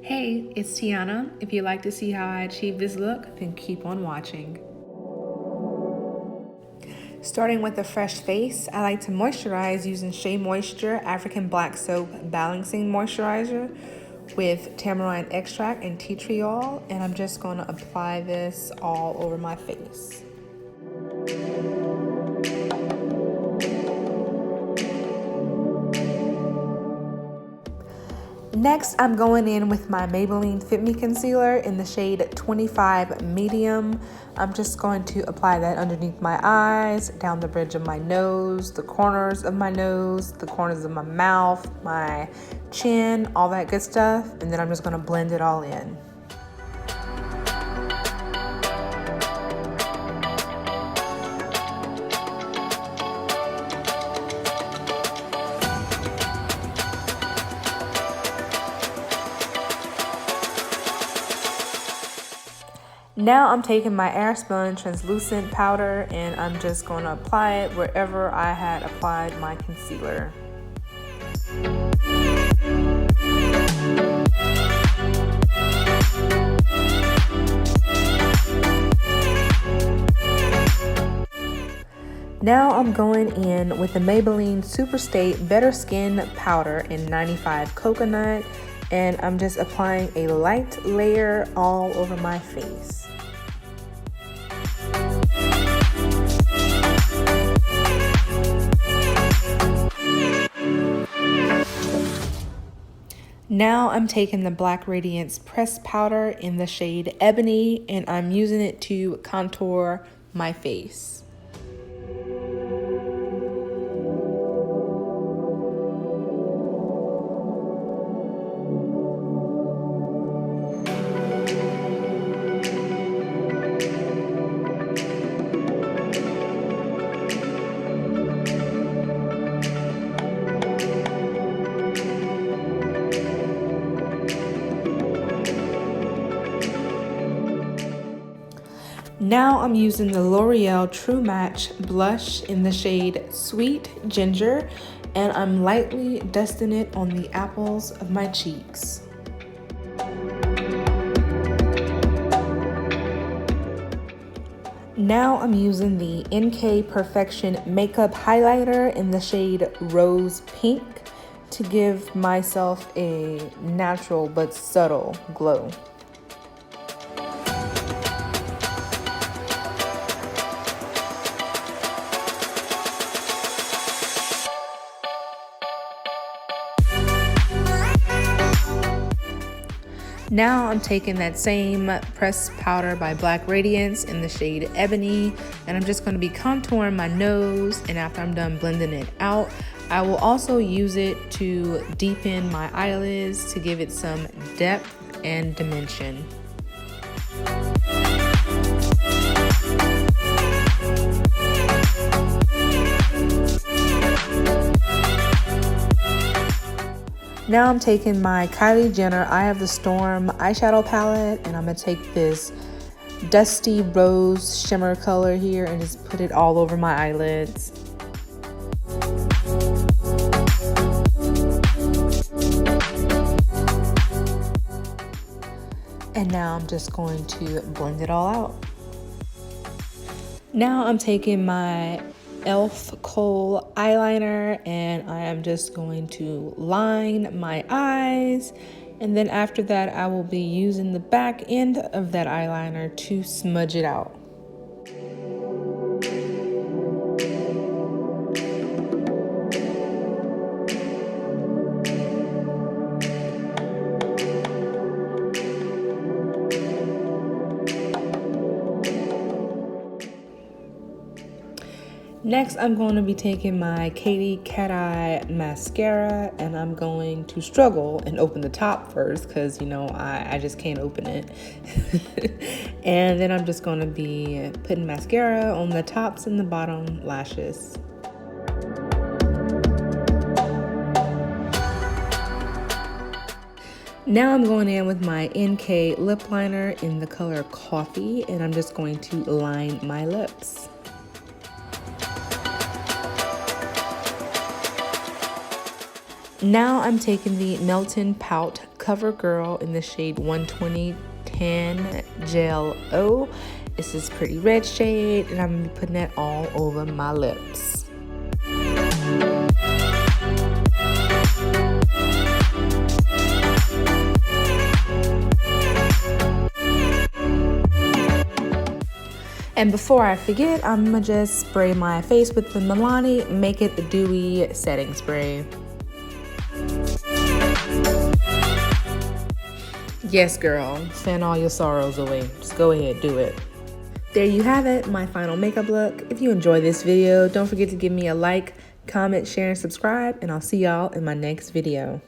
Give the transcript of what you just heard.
Hey, it's Tiana. If you'd like to see how I achieve this look, then keep on watching. Starting with a fresh face, I like to moisturize using Shea Moisture African Black Soap Balancing Moisturizer with tamarind extract and tea tree oil, and I'm just going to apply this all over my face. Next, I'm going in with my Maybelline Fit Me Concealer in the shade 25 Medium. I'm just going to apply that underneath my eyes, down the bridge of my nose, the corners of my nose, the corners of my mouth, my chin, all that good stuff. And then I'm just going to blend it all in. Now I'm taking my Airspun translucent powder and I'm just going to apply it wherever I had applied my concealer. Now I'm going in with the Maybelline Superstate Better Skin Powder in 95 Coconut, and I'm just applying a light layer all over my face. Now I'm taking the Black Radiance Pressed Powder in the shade Ebony, and I'm using it to contour my face. Now I'm using the L'Oreal True Match blush in the shade Sweet Ginger, and I'm lightly dusting it on the apples of my cheeks. Now I'm using the NK Perfection Makeup Highlighter in the shade Rose Pink to give myself a natural but subtle glow. Now I'm taking that same pressed powder by Black Radiance in the shade Ebony, and I'm just going to be contouring my nose, and after I'm done blending it out, I will also use it to deepen my eyelids to give it some depth and dimension. Now I'm taking my Kylie Jenner Eye of the Storm eyeshadow palette, and I'm going to take this dusty rose shimmer color here and just put it all over my eyelids. And now I'm just going to blend it all out. Now I'm taking my e.l.f. Kohl eyeliner, and I am just going to line my eyes, and then after that I will be using the back end of that eyeliner to smudge it out. Next, I'm going to be taking my Katy Cat Eye mascara, and I'm going to struggle and open the top first because, you know, I just can't open it. And then I'm just going to be putting mascara on the tops and the bottom lashes. Now I'm going in with my NK lip liner in the color Coffee, and I'm just going to line my lips. Now I'm taking the Melton Pout CoverGirl in the shade 120 Tan Gel O. It's this pretty red shade, and I'm going to be putting that all over my lips. And before I forget, I'm gonna just spray my face with the Milani Make It Dewy Setting Spray. Yes, girl, fan all your sorrows away. Just go ahead, do it. There you have it, my final makeup look. If you enjoyed this video, don't forget to give me a like, comment, share, and subscribe, and I'll see y'all in my next video.